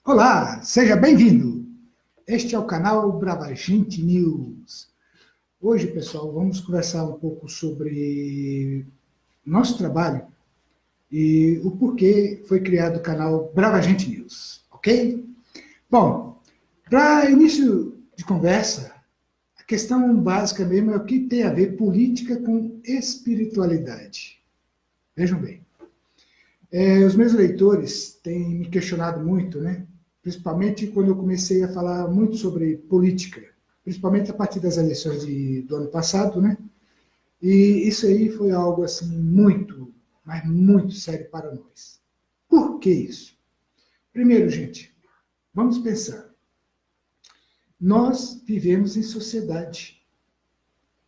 Olá, seja bem-vindo. Este é o canal Bravagente News. Hoje, pessoal, vamos conversar um pouco sobre nosso trabalho e o porquê foi criado o canal Bravagente News, ok? Bom, para início de conversa, a questão básica mesmo é o que tem a ver política com espiritualidade. Vejam bem. Os meus leitores têm me questionado muito, né? Principalmente quando eu comecei a falar muito sobre política, principalmente a partir das eleições do ano passado, né? E isso aí foi algo assim muito, mas muito sério para nós. Por que isso? Primeiro, gente, vamos pensar. Nós vivemos em sociedade.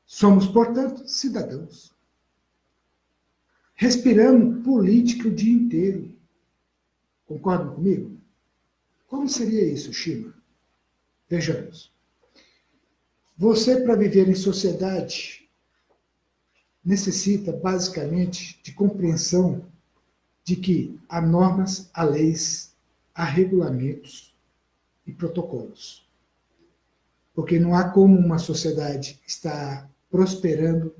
Somos, portanto, cidadãos. Respiramos política o dia inteiro. Concordam comigo? Como seria isso, Shima? Vejamos. Você, para viver em sociedade, necessita, basicamente, de compreensão de que há normas, há leis, há regulamentos e protocolos. Porque não há como uma sociedade estar prosperando,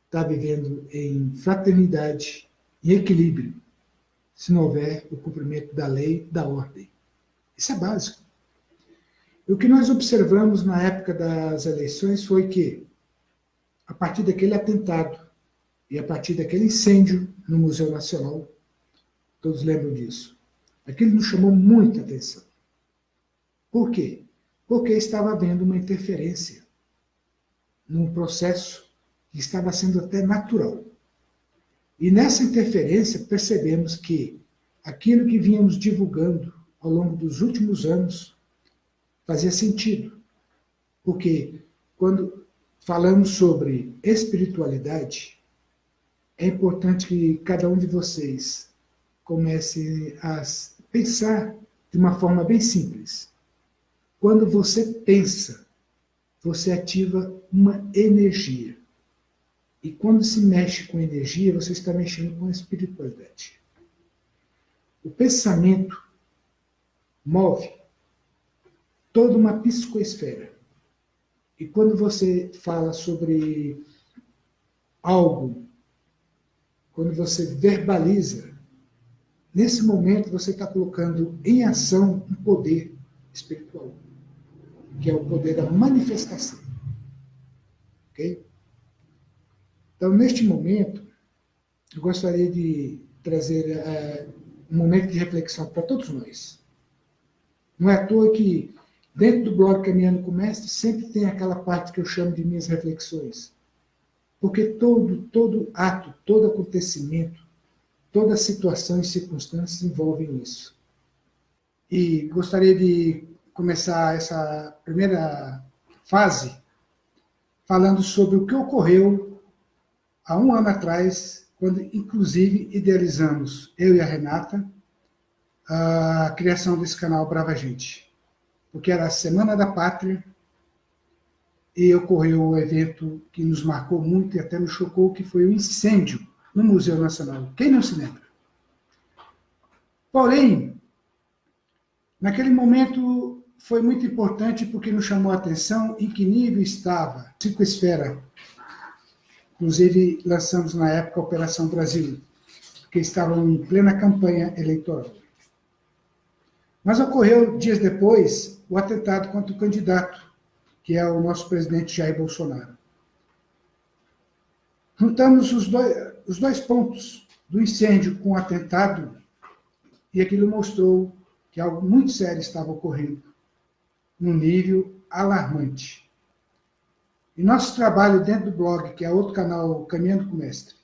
estar vivendo em fraternidade e equilíbrio, se não houver o cumprimento da lei, da ordem. Isso é básico. E o que nós observamos na época das eleições foi que, a partir daquele atentado e a partir daquele incêndio no Museu Nacional, todos lembram disso, aquilo nos chamou muita atenção. Por quê? Porque estava havendo uma interferência num processo que estava sendo até natural. E nessa interferência percebemos que aquilo que vínhamos divulgando ao longo dos últimos anos fazia sentido. Porque quando falamos sobre espiritualidade, é importante que cada um de vocês comece a pensar de uma forma bem simples. Quando você pensa, você ativa uma energia. E quando se mexe com energia, você está mexendo com a espiritualidade. O pensamento move toda uma psicoesfera. E quando você fala sobre algo, quando você verbaliza, nesse momento você está colocando em ação um poder espiritual, que é o poder da manifestação. Ok? Então, neste momento, eu gostaria de trazer um momento de reflexão para todos nós. Não é à toa que dentro do blog Caminhando com o Mestre, sempre tem aquela parte que eu chamo de minhas reflexões. Porque todo ato, todo acontecimento, toda situação e circunstâncias envolvem isso. E gostaria de começar essa primeira fase falando sobre o que ocorreu há um ano atrás, quando inclusive idealizamos, eu e a Renata, a criação desse canal Brava Gente. Porque era a Semana da Pátria, e ocorreu um evento que nos marcou muito e até nos chocou, que foi o incêndio no Museu Nacional. Quem não se lembra? Porém, naquele momento foi muito importante porque nos chamou a atenção em que nível estava a psicoesfera. Inclusive, lançamos na época a Operação Brasil, porque estavam em plena campanha eleitoral. Mas ocorreu, dias depois, o atentado contra o candidato, que é o nosso presidente Jair Bolsonaro. Juntamos os dois pontos do incêndio com o atentado e aquilo mostrou que algo muito sério estava ocorrendo, num nível alarmante. E nosso trabalho dentro do blog, que é outro canal, Caminhando com o Mestre,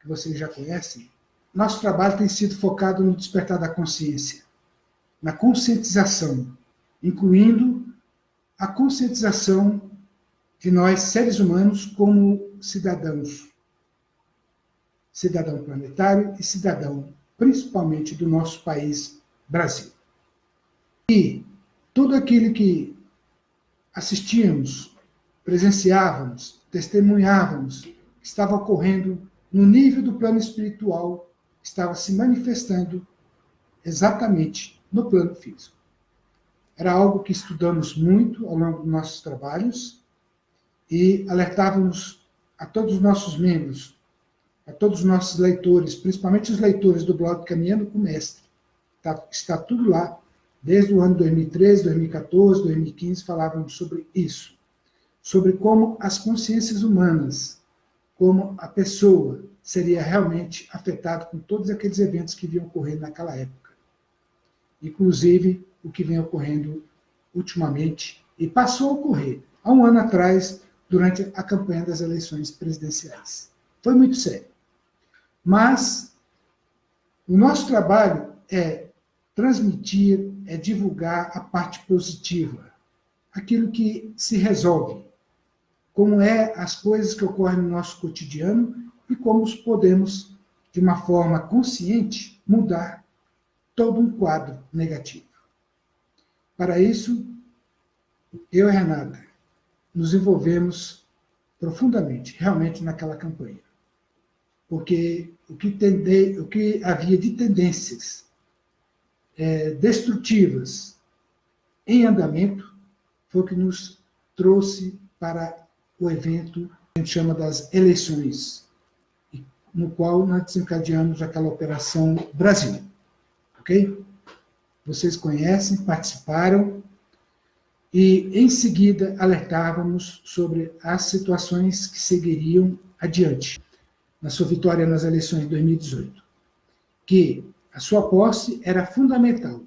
que vocês já conhecem, nosso trabalho tem sido focado no despertar da consciência, na conscientização, incluindo a conscientização de nós, seres humanos, como cidadãos. Cidadão planetário e cidadão, principalmente do nosso país, Brasil. E tudo aquilo que assistíamos, presenciávamos, testemunhávamos, que estava ocorrendo no nível do plano espiritual, estava se manifestando exatamente no plano físico. Era algo que estudamos muito ao longo dos nossos trabalhos e alertávamos a todos os nossos membros, a todos os nossos leitores, principalmente os leitores do blog Caminhando com o Mestre. Está tudo lá. Desde o ano 2013, 2014, 2015, falávamos sobre isso. Sobre como as consciências humanas, como a pessoa seria realmente afetada com todos aqueles eventos que vinham ocorrendo naquela época. Inclusive, o que vem ocorrendo ultimamente, e passou a ocorrer há um ano atrás, durante a campanha das eleições presidenciais. Foi muito sério. Mas o nosso trabalho é transmitir, é divulgar a parte positiva, aquilo que se resolve, como as coisas que ocorrem no nosso cotidiano e como podemos, de uma forma consciente, mudar todo um quadro negativo. Para isso, eu e a Renata nos envolvemos profundamente, realmente, naquela campanha. Porque o que havia de tendências destrutivas em andamento foi o que nos trouxe para o evento que a gente chama das eleições, no qual nós desencadeamos aquela Operação Brasil. Ok? Vocês conhecem, participaram, e em seguida alertávamos sobre as situações que seguiriam adiante na sua vitória nas eleições de 2018, que a sua posse era fundamental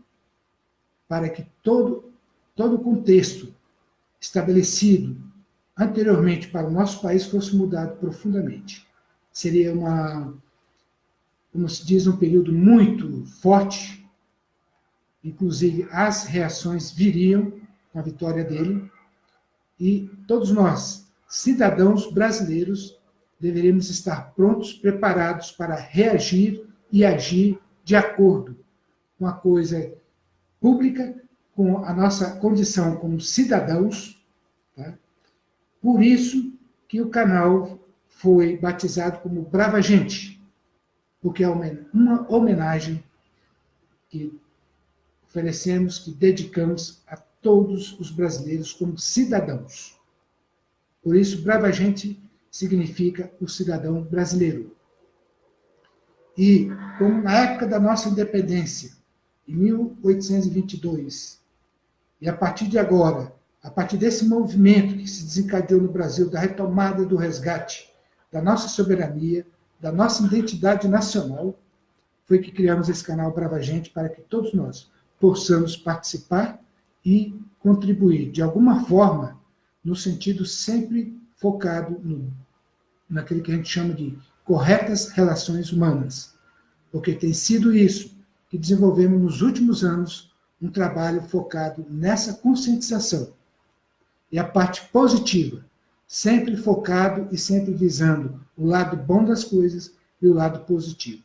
para que todo o contexto estabelecido anteriormente para o nosso país fosse mudado profundamente. Seria como se diz, um período muito forte, inclusive as reações viriam com a vitória dele, e todos nós, cidadãos brasileiros, deveríamos estar prontos, preparados para reagir e agir de acordo com a coisa pública, com a nossa condição como cidadãos. Tá? Por isso que o canal foi batizado como Brava Gente, porque é uma homenagem que oferecemos, que dedicamos a todos os brasileiros como cidadãos. Por isso, Brava Gente significa o cidadão brasileiro. E, como na época da nossa independência, em 1822, e a partir de agora, a partir desse movimento que se desencadeou no Brasil, da retomada e do resgate da nossa soberania, da nossa identidade nacional, foi que criamos esse canal Brava Gente para que todos nós possamos participar e contribuir, de alguma forma, no sentido sempre focado naquilo que a gente chama de corretas relações humanas. Porque tem sido isso que desenvolvemos nos últimos anos, um trabalho focado nessa conscientização. E a parte positiva, sempre focado e sempre visando o lado bom das coisas e o lado positivo.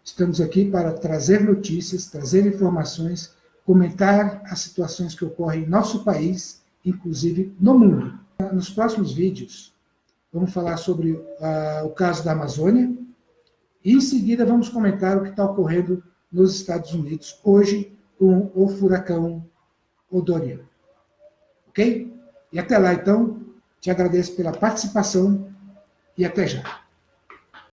Estamos aqui para trazer notícias, trazer informações, comentar as situações que ocorrem em nosso país, inclusive no mundo. Nos próximos vídeos, vamos falar sobre o caso da Amazônia e, em seguida, vamos comentar o que está ocorrendo nos Estados Unidos hoje com o furacão Dorian. Ok? E até lá, então, te agradeço pela participação e até já.